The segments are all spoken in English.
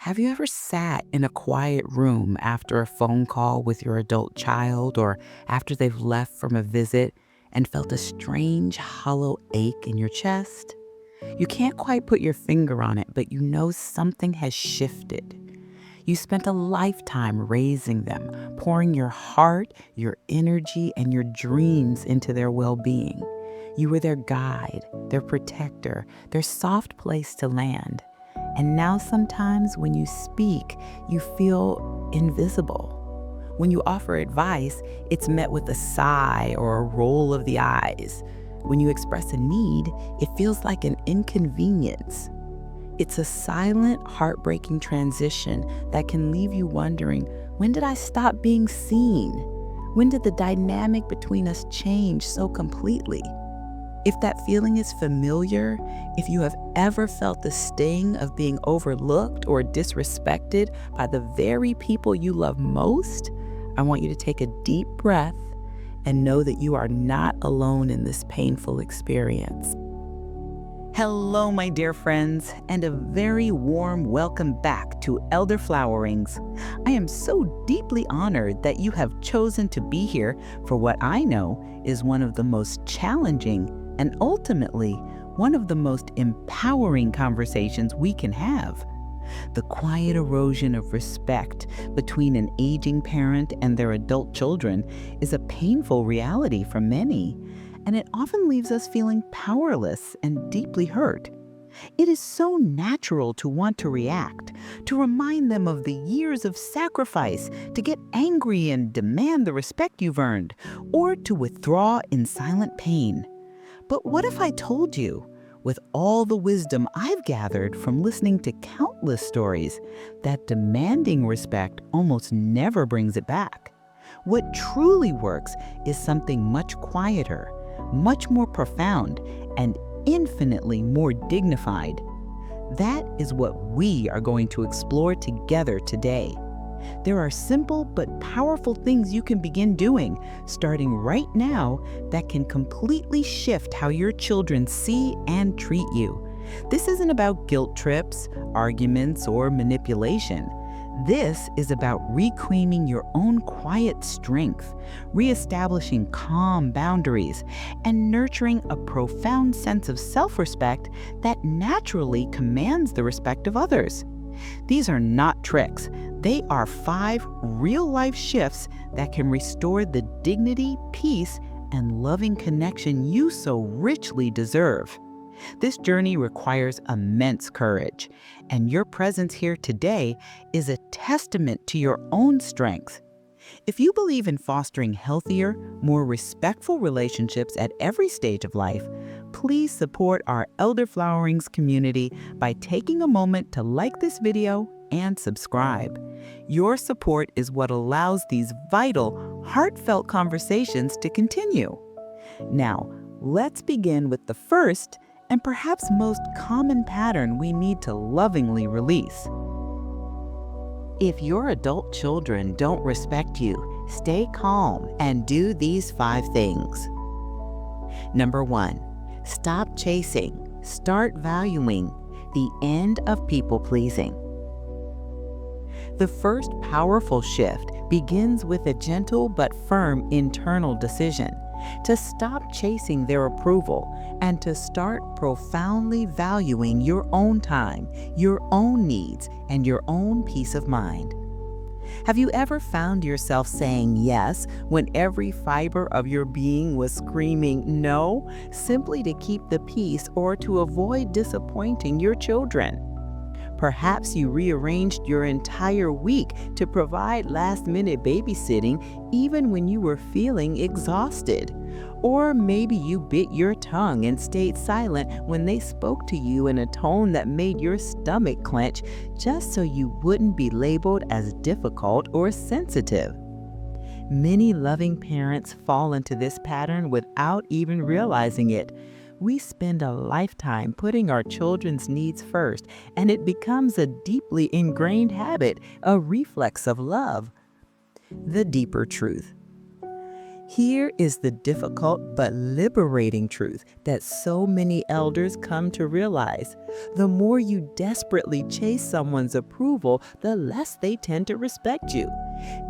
Have you ever sat in a quiet room after a phone call with your adult child or after they've left from a visit and felt a strange, hollow ache in your chest? You can't quite put your finger on it, but you know something has shifted. You spent a lifetime raising them, pouring your heart, your energy, and your dreams into their well being. You were their guide, their protector, their soft place to land. And now, sometimes when you speak, you feel invisible. When you offer advice, it's met with a sigh or a roll of the eyes. When you express a need, it feels like an inconvenience. It's a silent, heartbreaking transition that can leave you wondering, when did I stop being seen? When did the dynamic between us change so completely? If that feeling is familiar, if you have ever felt the sting of being overlooked or disrespected by the very people you love most, I want you to take a deep breath and know that you are not alone in this painful experience. Hello, my dear friends, and a very warm welcome back to Elderflowerings. I am so deeply honored that you have chosen to be here for what I know is one of the most challenging and ultimately one of the most empowering conversations we can have. The quiet erosion of respect between an aging parent and their adult children is a painful reality for many, and it often leaves us feeling powerless and deeply hurt. It is so natural to want to react, to remind them of the years of sacrifice, to get angry and demand the respect you've earned, or to withdraw in silent pain. But what if I told you, with all the wisdom I've gathered from listening to countless stories, that demanding respect almost never brings it back? What truly works is something much quieter, much more profound, and infinitely more dignified. That is what we are going to explore together today. There are simple but powerful things you can begin doing, starting right now, that can completely shift how your children see and treat you. This isn't about guilt trips, arguments, or manipulation. This is about reclaiming your own quiet strength, reestablishing calm boundaries, and nurturing a profound sense of self-respect that naturally commands the respect of others. These are not tricks. They are 5 real-life shifts that can restore the dignity, peace, and loving connection you so richly deserve. This journey requires immense courage, and your presence here today is a testament to your own strength. If you believe in fostering healthier, more respectful relationships at every stage of life, please support our Elderflowerings community by taking a moment to like this video and subscribe. Your support is what allows these vital, heartfelt conversations to continue. Now, let's begin with the first and perhaps most common pattern we need to lovingly release. If your adult children don't respect you, stay calm and do these 5 things. Number 1, stop chasing, start valuing. The end of people pleasing. The first powerful shift begins with a gentle but firm internal decision to stop chasing their approval and to start profoundly valuing your own time, your own needs, and your own peace of mind. Have you ever found yourself saying yes when every fiber of your being was screaming no, simply to keep the peace or to avoid disappointing your children? Perhaps you rearranged your entire week to provide last-minute babysitting even when you were feeling exhausted. Or maybe you bit your tongue and stayed silent when they spoke to you in a tone that made your stomach clench just so you wouldn't be labeled as difficult or sensitive. Many loving parents fall into this pattern without even realizing it. We spend a lifetime putting our children's needs first, and it becomes a deeply ingrained habit, a reflex of love. The deeper truth. Here is the difficult but liberating truth that so many elders come to realize. The more you desperately chase someone's approval, the less they tend to respect you.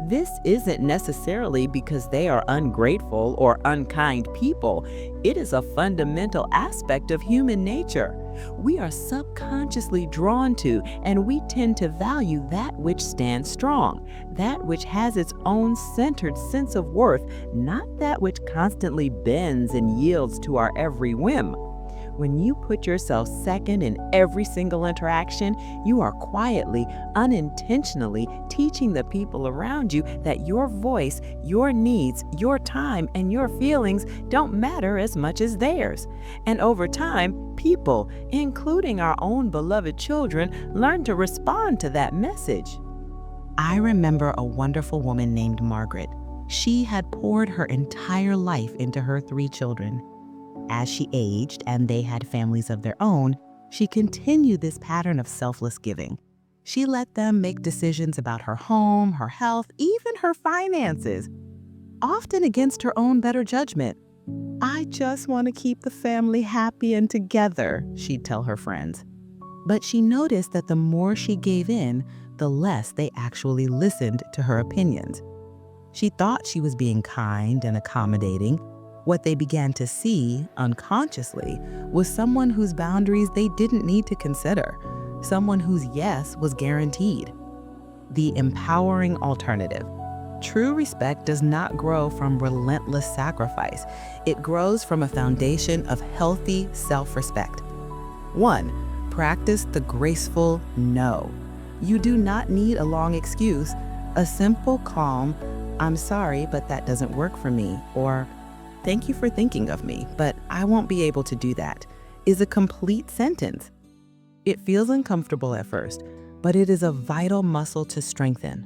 This isn't necessarily because they are ungrateful or unkind people. It is a fundamental aspect of human nature. We are subconsciously drawn to, and we tend to value that which stands strong, that which has its own centered sense of worth, not that which constantly bends and yields to our every whim. When you put yourself second in every single interaction, you are quietly, unintentionally teaching the people around you that your voice, your needs, your time, and your feelings don't matter as much as theirs. And over time, people, including our own beloved children, learn to respond to that message. I remember a wonderful woman named Margaret. She had poured her entire life into her 3 children. As she aged and they had families of their own, she continued this pattern of selfless giving. She let them make decisions about her home, her health, even her finances, often against her own better judgment. "I just want to keep the family happy and together," she'd tell her friends. But she noticed that the more she gave in, the less they actually listened to her opinions. She thought she was being kind and accommodating. What they began to see, unconsciously, was someone whose boundaries they didn't need to consider, someone whose yes was guaranteed. The empowering alternative. True respect does not grow from relentless sacrifice. It grows from a foundation of healthy self-respect. 1. Practice the graceful no. You do not need a long excuse. A simple, calm, "I'm sorry, but that doesn't work for me," or "Thank you for thinking of me, but I won't be able to do that," is a complete sentence. It feels uncomfortable at first, but it is a vital muscle to strengthen.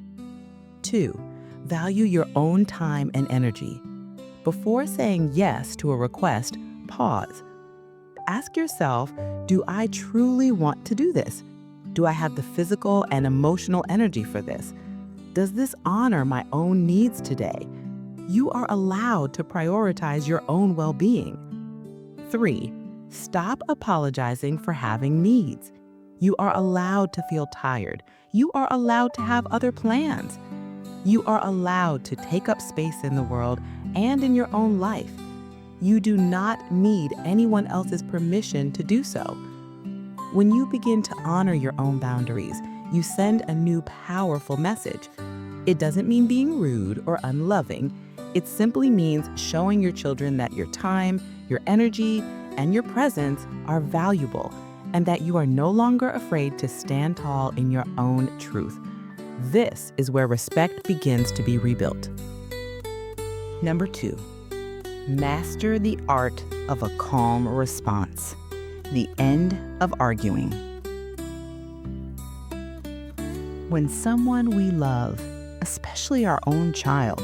2. Value your own time and energy. Before saying yes to a request, pause. Ask yourself, do I truly want to do this? Do I have the physical and emotional energy for this? Does this honor my own needs today? You are allowed to prioritize your own well-being. 3. Stop apologizing for having needs. You are allowed to feel tired. You are allowed to have other plans. You are allowed to take up space in the world and in your own life. You do not need anyone else's permission to do so. When you begin to honor your own boundaries, you send a new powerful message. It doesn't mean being rude or unloving. It simply means showing your children that your time, your energy, and your presence are valuable, and that you are no longer afraid to stand tall in your own truth. This is where respect begins to be rebuilt. Number 2, master the art of a calm response. The end of arguing. When someone we love, especially our own child,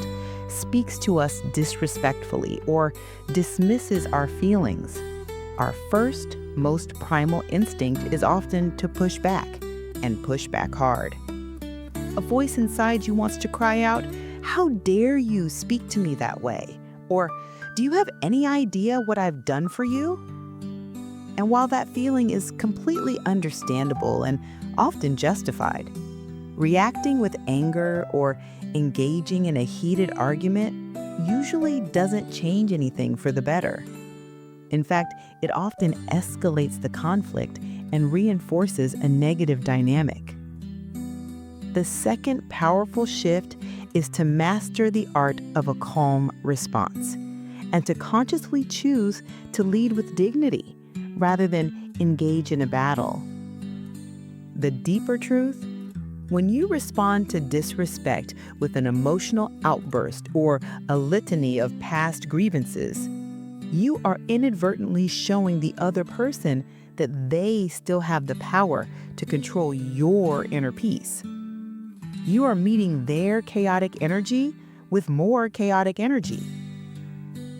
speaks to us disrespectfully or dismisses our feelings, our first, most primal instinct is often to push back, and push back hard. A voice inside you wants to cry out, "How dare you speak to me that way?" Or, "Do you have any idea what I've done for you?" And while that feeling is completely understandable and often justified, reacting with anger or engaging in a heated argument usually doesn't change anything for the better. In fact, it often escalates the conflict and reinforces a negative dynamic. The second powerful shift is to master the art of a calm response and to consciously choose to lead with dignity rather than engage in a battle. The deeper truth: when you respond to disrespect with an emotional outburst or a litany of past grievances, you are inadvertently showing the other person that they still have the power to control your inner peace. You are meeting their chaotic energy with more chaotic energy.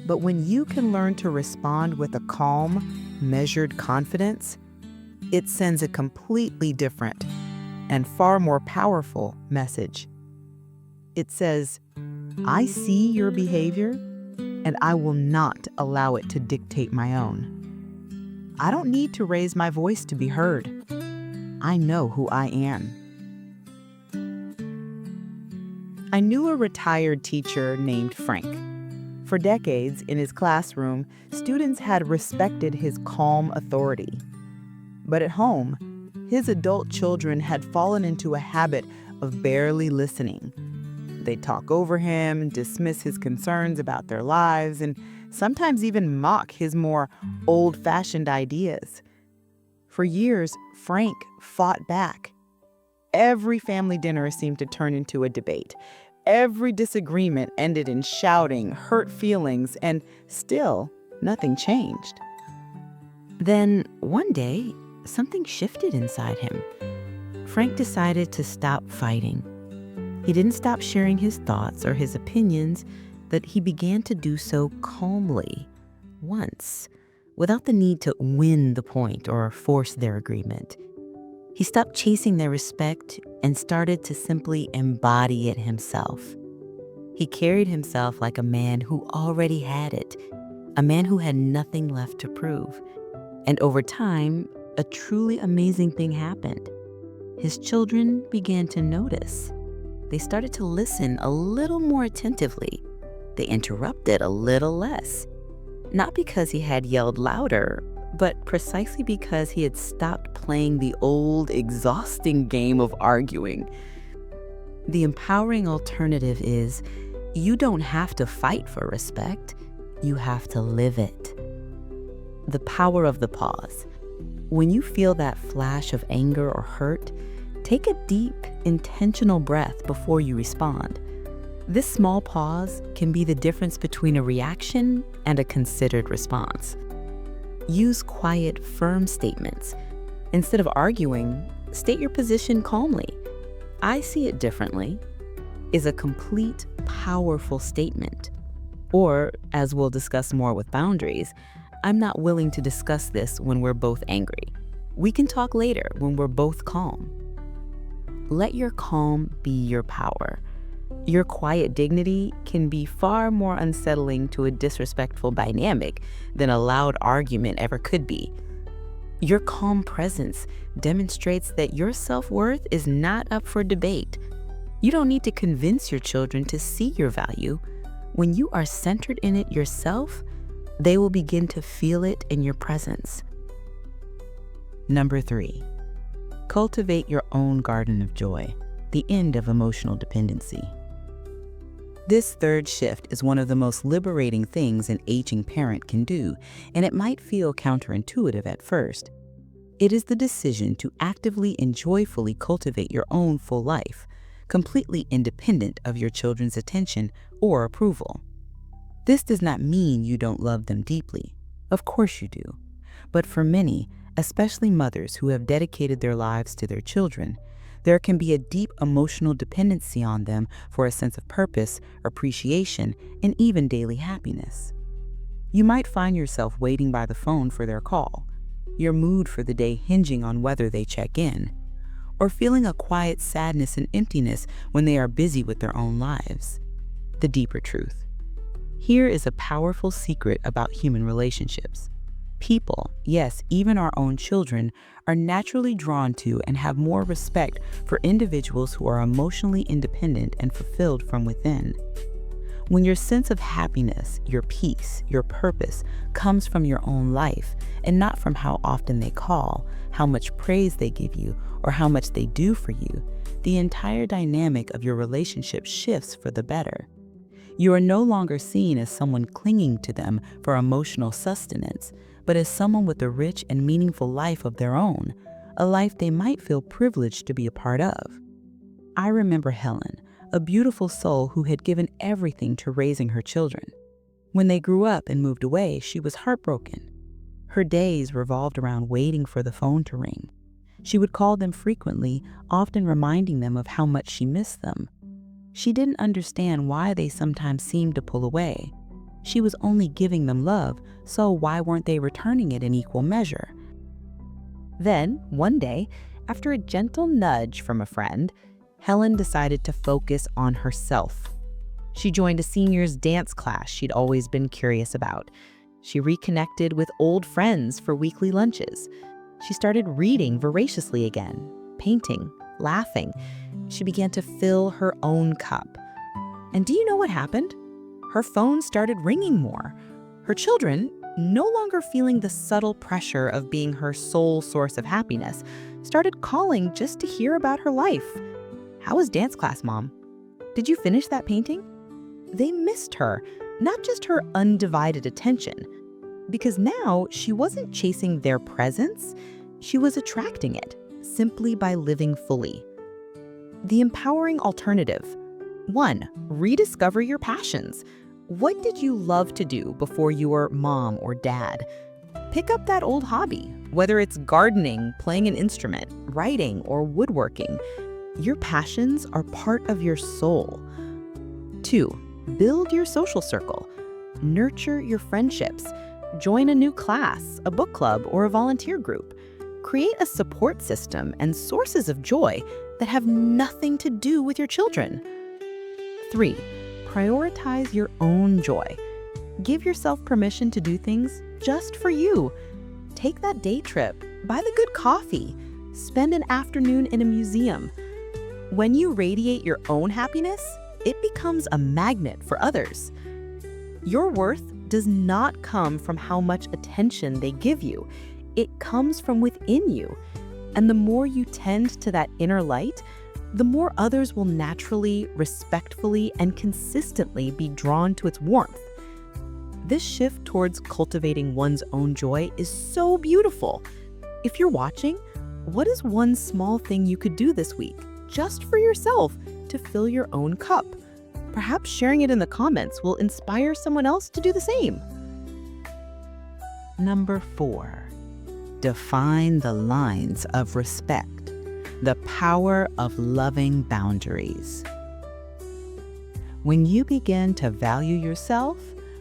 But when you can learn to respond with a calm, measured confidence, it sends a completely different and far more powerful message. It says, "I see your behavior, and I will not allow it to dictate my own. I don't need to raise my voice to be heard. I know who I am. I knew a retired teacher named Frank. For decades, in his classroom, students had respected his calm authority. But at home, his adult children had fallen into a habit of barely listening. They'd talk over him, dismiss his concerns about their lives, and sometimes even mock his more old-fashioned ideas. For years, Frank fought back. Every family dinner seemed to turn into a debate. Every disagreement ended in shouting, hurt feelings, and still, nothing changed. Then, one day, something shifted inside him. Frank decided to stop fighting. He didn't stop sharing his thoughts or his opinions, but he began to do so calmly, once, without the need to win the point or force their agreement. He stopped chasing their respect and started to simply embody it himself. He carried himself like a man who already had it, a man who had nothing left to prove. And over time, a truly amazing thing happened. His children began to notice. They started to listen a little more attentively. They interrupted a little less. Not because he had yelled louder, but precisely because he had stopped playing the old, exhausting game of arguing. The empowering alternative is, you don't have to fight for respect, you have to live it. The power of the pause. When you feel that flash of anger or hurt, take a deep, intentional breath before you respond. This small pause can be the difference between a reaction and a considered response. Use quiet, firm statements. Instead of arguing, state your position calmly. "I see it differently" is a complete, powerful statement. Or, as we'll discuss more with boundaries, "I'm not willing to discuss this when we're both angry. We can talk later when we're both calm." Let your calm be your power. Your quiet dignity can be far more unsettling to a disrespectful dynamic than a loud argument ever could be. Your calm presence demonstrates that your self-worth is not up for debate. You don't need to convince your children to see your value. When you are centered in it yourself, they will begin to feel it in your presence. Number 3, cultivate your own garden of joy, the end of emotional dependency. This third shift is one of the most liberating things an aging parent can do, and it might feel counterintuitive at first. It is the decision to actively and joyfully cultivate your own full life, completely independent of your children's attention or approval. This does not mean you don't love them deeply. Of course you do. But for many, especially mothers who have dedicated their lives to their children, there can be a deep emotional dependency on them for a sense of purpose, appreciation, and even daily happiness. You might find yourself waiting by the phone for their call, your mood for the day hinging on whether they check in, or feeling a quiet sadness and emptiness when they are busy with their own lives. The deeper truth. Here is a powerful secret about human relationships. People, yes, even our own children, are naturally drawn to and have more respect for individuals who are emotionally independent and fulfilled from within. When your sense of happiness, your peace, your purpose comes from your own life and not from how often they call, how much praise they give you, or how much they do for you, the entire dynamic of your relationship shifts for the better. You are no longer seen as someone clinging to them for emotional sustenance, but as someone with a rich and meaningful life of their own, a life they might feel privileged to be a part of. I remember Helen, a beautiful soul who had given everything to raising her children. When they grew up and moved away, she was heartbroken. Her days revolved around waiting for the phone to ring. She would call them frequently, often reminding them of how much she missed them. She didn't understand why they sometimes seemed to pull away. She was only giving them love, so why weren't they returning it in equal measure? Then, one day, after a gentle nudge from a friend, Helen decided to focus on herself. She joined a seniors dance class she'd always been curious about. She reconnected with old friends for weekly lunches. She started reading voraciously again, painting, laughing. She began to fill her own cup. And do you know what happened? Her phone started ringing more. Her children, no longer feeling the subtle pressure of being her sole source of happiness, started calling just to hear about her life. How was dance class, Mom? Did you finish that painting? They missed her, not just her undivided attention, because now she wasn't chasing their presence, she was attracting it simply by living fully. The empowering alternative. 1. Rediscover your passions. What did you love to do before you were mom or dad? Pick up that old hobby, whether it's gardening, playing an instrument, writing, or woodworking. Your passions are part of your soul. 2. Build your social circle. Nurture your friendships. Join a new class, a book club, or a volunteer group. Create a support system and sources of joy that have nothing to do with your children. 3. Prioritize your own joy. Give yourself permission to do things just for you. Take that day trip, buy the good coffee, spend an afternoon in a museum. When you radiate your own happiness, it becomes a magnet for others. Your worth does not come from how much attention they give you. It comes from within you. And the more you tend to that inner light, the more others will naturally, respectfully, and consistently be drawn to its warmth. This shift towards cultivating one's own joy is so beautiful. If you're watching, what is one small thing you could do this week, just for yourself, to fill your own cup? Perhaps sharing it in the comments will inspire someone else to do the same. Number 4. Define the lines of respect. The power of loving boundaries. When you begin to value yourself,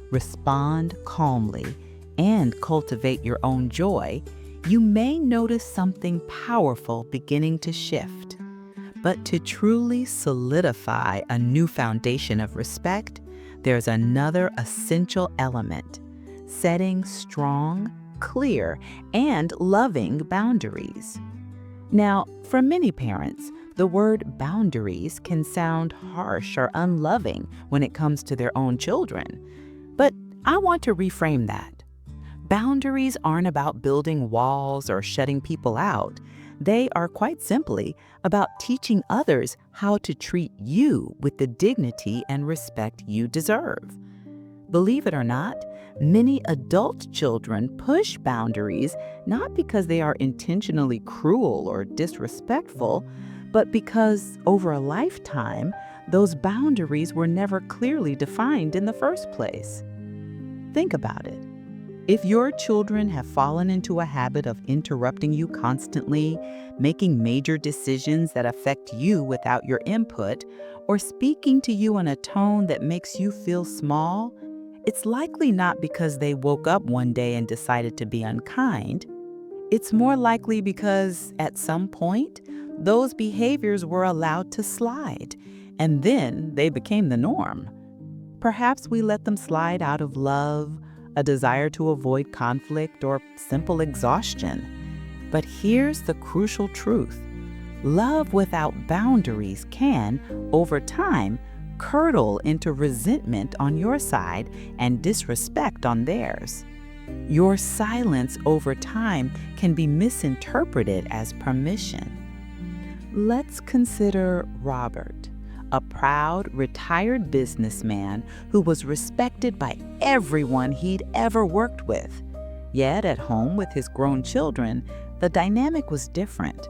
respond calmly, and cultivate your own joy, you may notice something powerful beginning to shift. But to truly solidify a new foundation of respect, there's another essential element: setting strong, clear, and loving boundaries. Now, for many parents, the word boundaries can sound harsh or unloving when it comes to their own children. But I want to reframe that. Boundaries aren't about building walls or shutting people out. They are quite simply about teaching others how to treat you with the dignity and respect you deserve. Believe it or not, many adult children push boundaries not because they are intentionally cruel or disrespectful, but because over a lifetime, those boundaries were never clearly defined in the first place. Think about it. If your children have fallen into a habit of interrupting you constantly, making major decisions that affect you without your input, or speaking to you in a tone that makes you feel small, it's likely not because they woke up one day and decided to be unkind. It's more likely because, at some point, those behaviors were allowed to slide, and then they became the norm. Perhaps we let them slide out of love, a desire to avoid conflict, or simple exhaustion. But here's the crucial truth. Love without boundaries can, over time, curdle into resentment on your side and disrespect on theirs. Your silence over time can be misinterpreted as permission. Let's consider Robert, a proud, retired businessman who was respected by everyone he'd ever worked with. Yet at home with his grown children, the dynamic was different.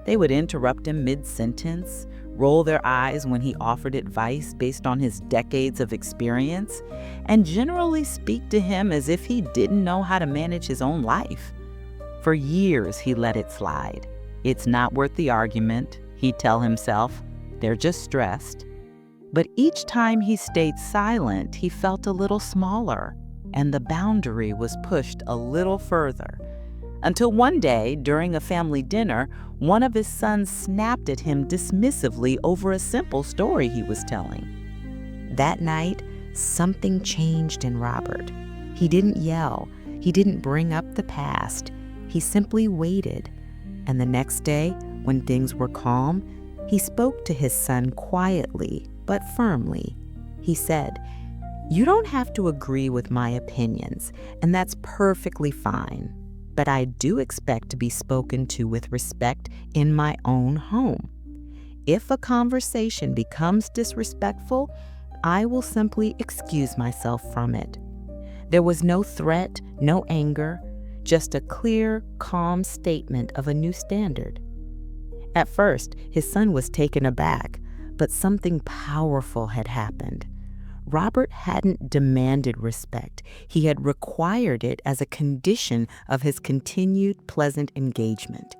They would interrupt him mid-sentence, roll their eyes when he offered advice based on his decades of experience, and generally speak to him as if he didn't know how to manage his own life. For years, he let it slide. It's not worth the argument, he'd tell himself. They're just stressed. But each time he stayed silent, he felt a little smaller, and the boundary was pushed a little further. Until one day, during a family dinner, one of his sons snapped at him dismissively over a simple story he was telling. That night, something changed in Robert. He didn't yell. He didn't bring up the past. He simply waited. And the next day, when things were calm, he spoke to his son quietly but firmly. He said, "You don't have to agree with my opinions, and that's perfectly fine. But I do expect to be spoken to with respect in my own home. If a conversation becomes disrespectful, I will simply excuse myself from it." There was no threat, no anger, just a clear, calm statement of a new standard. At first, his son was taken aback, but something powerful had happened. Robert hadn't demanded respect. He had required it as a condition of his continued pleasant engagement.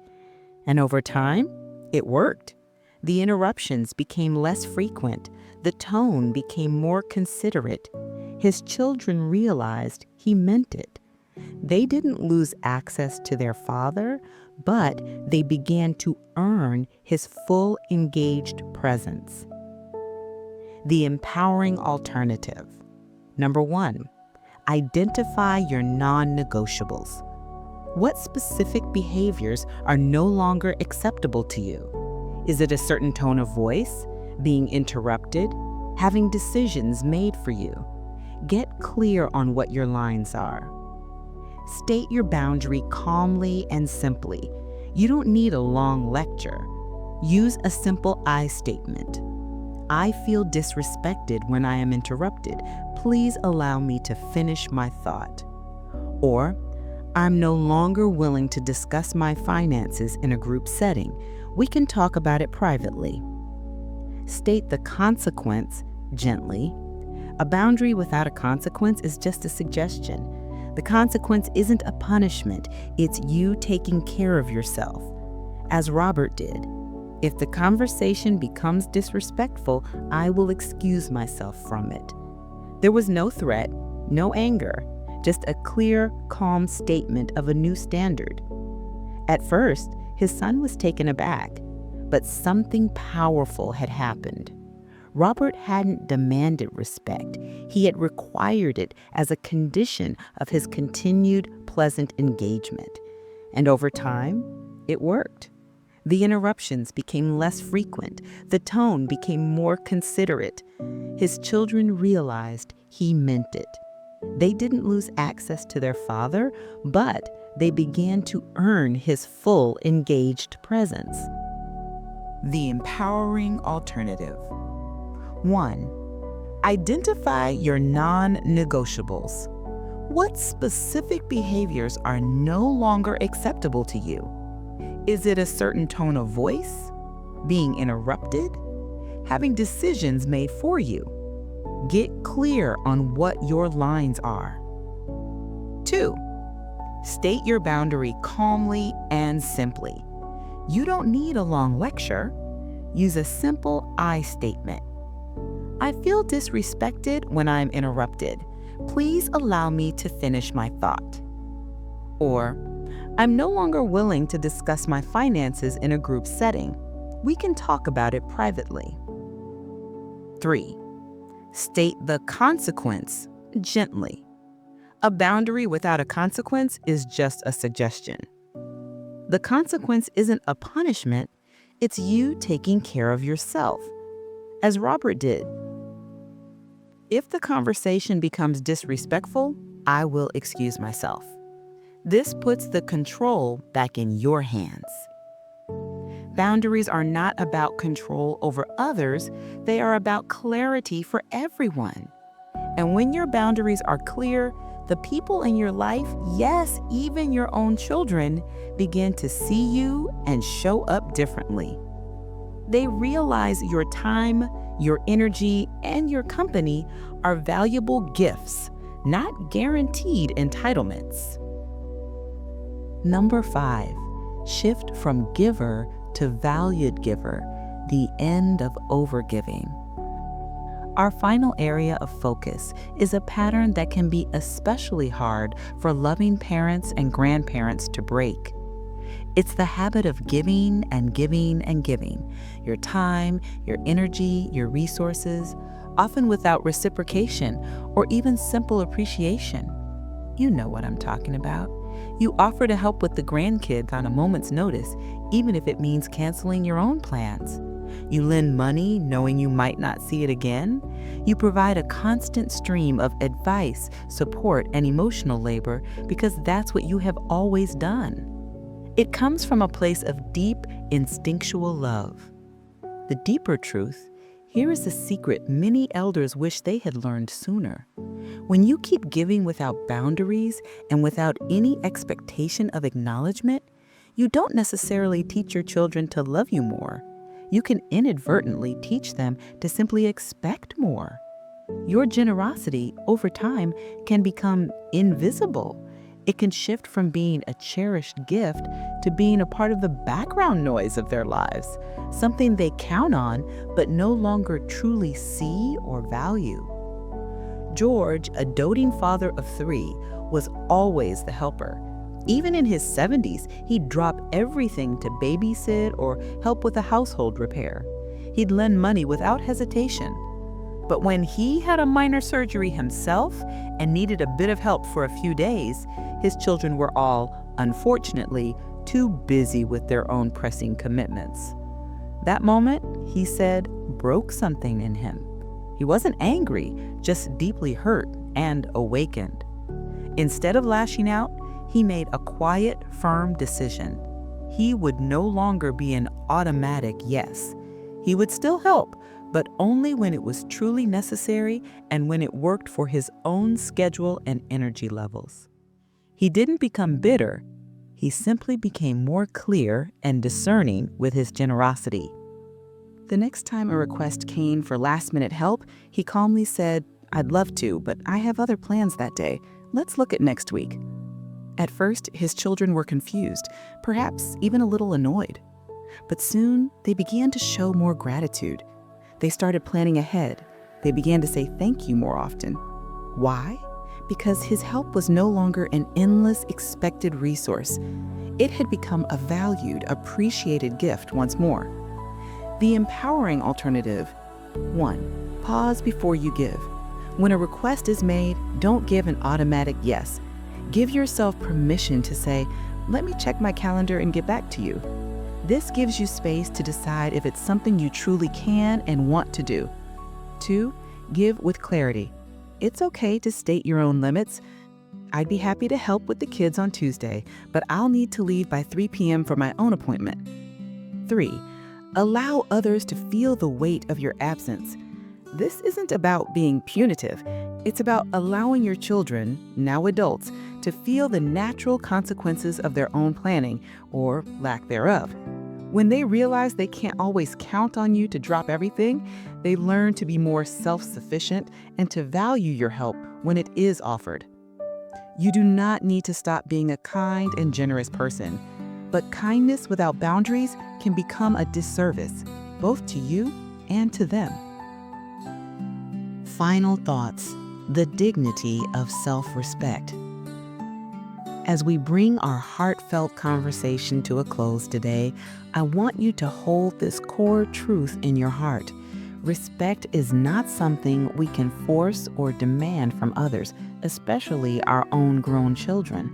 And over time, it worked. The interruptions became less frequent. The tone became more considerate. His children realized he meant it. They didn't lose access to their father, but they began to earn his full engaged presence. The empowering alternative. Number 1, identify your non-negotiables. What specific behaviors are no longer acceptable to you? Is it a certain tone of voice, being interrupted, having decisions made for you? Get clear on what your lines are. State your boundary calmly and simply. You don't need a long lecture. Use a simple I statement. I feel disrespected when I am interrupted. Please allow me to finish my thought. Or, I'm no longer willing to discuss my finances in a group setting. We can talk about it privately. State the consequence gently. A boundary without a consequence is just a suggestion. The consequence isn't a punishment, it's you taking care of yourself, as Robert did. If the conversation becomes disrespectful, I will excuse myself from it. There was no threat, no anger, just a clear, calm statement of a new standard. At first, his son was taken aback, but something powerful had happened. Robert hadn't demanded respect. He had required it as a condition of his continued pleasant engagement. And over time, it worked. The interruptions became less frequent. The tone became more considerate. His children realized he meant it. They didn't lose access to their father, but they began to earn his full engaged presence. The empowering alternative. 1. Identify your non-negotiables. What specific behaviors are no longer acceptable to you? Is it a certain tone of voice? Being interrupted? Having decisions made for you? Get clear on what your lines are. 2. State your boundary calmly and simply. You don't need a long lecture. Use a simple I statement. I feel disrespected when I'm interrupted. Please allow me to finish my thought. Or, I'm no longer willing to discuss my finances in a group setting. We can talk about it privately. 3. State the consequence gently. A boundary without a consequence is just a suggestion. The consequence isn't a punishment, it's you taking care of yourself, as Robert did. If the conversation becomes disrespectful, I will excuse myself. This puts the control back in your hands. Boundaries are not about control over others, they are about clarity for everyone. And when your boundaries are clear, the people in your life, yes, even your own children, begin to see you and show up differently. They realize your time, your energy, and your company are valuable gifts, not guaranteed entitlements. Number 5, shift from giver to valued giver, the end of overgiving. Our final area of focus is a pattern that can be especially hard for loving parents and grandparents to break. It's the habit of giving and giving and giving. Your time, your energy, your resources, often without reciprocation or even simple appreciation. You know what I'm talking about. You offer to help with the grandkids on a moment's notice, even if it means canceling your own plans. You lend money knowing you might not see it again. You provide a constant stream of advice, support, and emotional labor because that's what you have always done. It comes from a place of deep, instinctual love. The deeper truth, here is the secret many elders wish they had learned sooner. When you keep giving without boundaries and without any expectation of acknowledgement, you don't necessarily teach your children to love you more. You can inadvertently teach them to simply expect more. Your generosity, over time, can become invisible. It can shift from being a cherished gift to being a part of the background noise of their lives, something they count on but no longer truly see or value. George, a doting father of 3, was always the helper. Even in his 70s, he'd drop everything to babysit or help with a household repair. He'd lend money without hesitation. But when he had a minor surgery himself and needed a bit of help for a few days, his children were all, unfortunately, too busy with their own pressing commitments. That moment, he said, broke something in him. He wasn't angry, just deeply hurt and awakened. Instead of lashing out, he made a quiet, firm decision. He would no longer be an automatic yes. He would still help, but only when it was truly necessary and when it worked for his own schedule and energy levels. He didn't become bitter. He simply became more clear and discerning with his generosity. The next time a request came for last-minute help, he calmly said, "I'd love to, but I have other plans that day. Let's look at next week." At first, his children were confused, perhaps even a little annoyed. But soon, they began to show more gratitude. They started planning ahead. They began to say thank you more often. Why? Because his help was no longer an endless, expected resource. It had become a valued, appreciated gift once more. The empowering alternative: 1. Pause before you give. When a request is made, don't give an automatic yes. Give yourself permission to say, "Let me check my calendar and get back to you." This gives you space to decide if it's something you truly can and want to do. 2. Give with clarity. It's okay to state your own limits. "I'd be happy to help with the kids on Tuesday, but I'll need to leave by 3 p.m. for my own appointment." 3. Allow others to feel the weight of your absence. This isn't about being punitive. It's about allowing your children, now adults, to feel the natural consequences of their own planning, or lack thereof. When they realize they can't always count on you to drop everything, they learn to be more self-sufficient and to value your help when it is offered. You do not need to stop being a kind and generous person, but kindness without boundaries can become a disservice, both to you and to them. Final thoughts: the dignity of self-respect. As we bring our heartfelt conversation to a close today, I want you to hold this core truth in your heart. Respect is not something we can force or demand from others, especially our own grown children.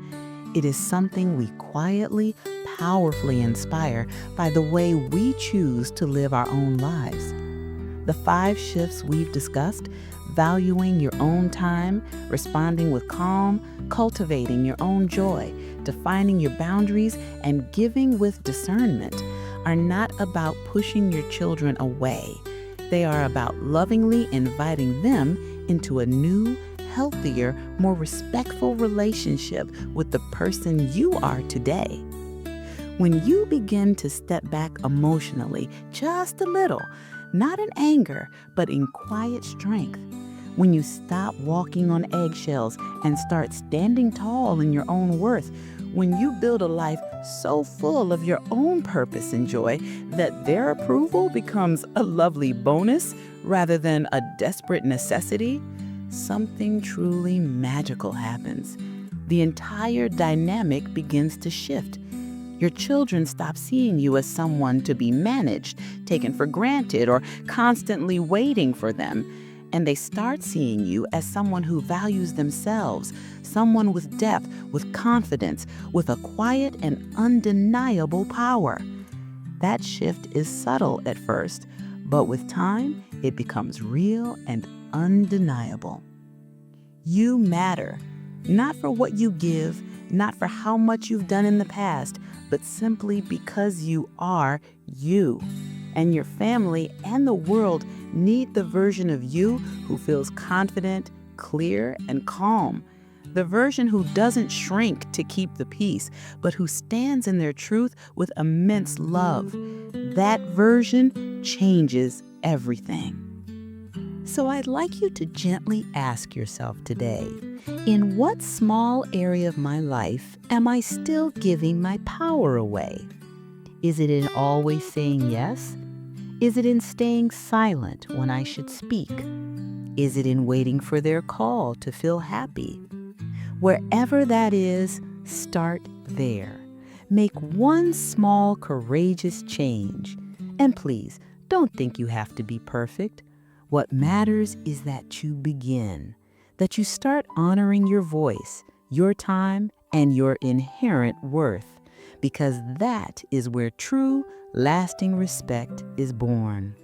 It is something we quietly, powerfully inspire by the way we choose to live our own lives. The 5 shifts we've discussed, valuing your own time, responding with calm, cultivating your own joy, defining your boundaries, and giving with discernment, are not about pushing your children away. They are about lovingly inviting them into a new, healthier, more respectful relationship with the person you are today. When you begin to step back emotionally just a little, not in anger, but in quiet strength, when you stop walking on eggshells and start standing tall in your own worth, when you build a life so full of your own purpose and joy that their approval becomes a lovely bonus rather than a desperate necessity, something truly magical happens. The entire dynamic begins to shift. Your children stop seeing you as someone to be managed, taken for granted, or constantly waiting for them. And they start seeing you as someone who values themselves, someone with depth, with confidence, with a quiet and undeniable power. That shift is subtle at first, but with time, it becomes real and undeniable. You matter, not for what you give, not for how much you've done in the past, but simply because you are you. And your family and the world need the version of you who feels confident, clear, and calm. The version who doesn't shrink to keep the peace, but who stands in their truth with immense love. That version changes everything. So I'd like you to gently ask yourself today, in what small area of my life am I still giving my power away? Is it in always saying yes? Is it in staying silent when I should speak? Is it in waiting for their call to feel happy? Wherever that is, start there. Make one small, courageous change. And please, don't think you have to be perfect. What matters is that you begin, that you start honoring your voice, your time, and your inherent worth, because that is where true, lasting respect is born.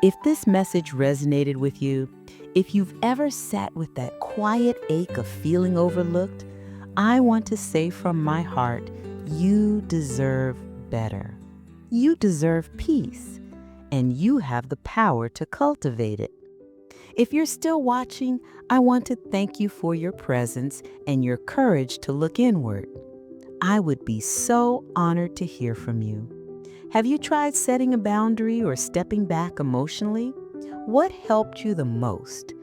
If this message resonated with you, if you've ever sat with that quiet ache of feeling overlooked, I want to say from my heart, you deserve better. You deserve peace, and you have the power to cultivate it. If you're still watching, I want to thank you for your presence and your courage to look inward. I would be so honored to hear from you. Have you tried setting a boundary or stepping back emotionally? What helped you the most?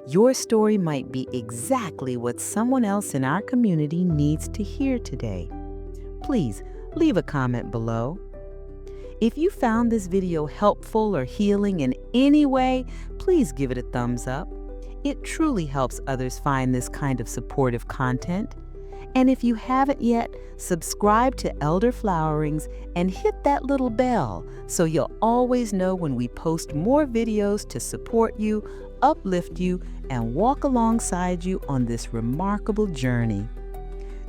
Your story might be exactly what someone else in our community needs to hear today. Please leave a comment below. If you found this video helpful or healing in any way, please give it a thumbs up. It truly helps others find this kind of supportive content. And if you haven't yet, subscribe to Elderflowerings and hit that little bell so you'll always know when we post more videos to support you, uplift you, and walk alongside you on this remarkable journey.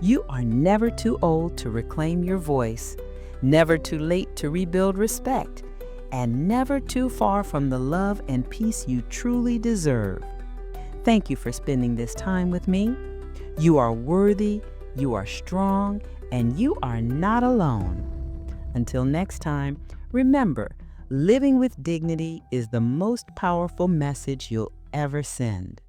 You are never too old to reclaim your voice, never too late to rebuild respect, and never too far from the love and peace you truly deserve. Thank you for spending this time with me. You are worthy, you are strong, and you are not alone. Until next time, remember, living with dignity is the most powerful message you'll ever send.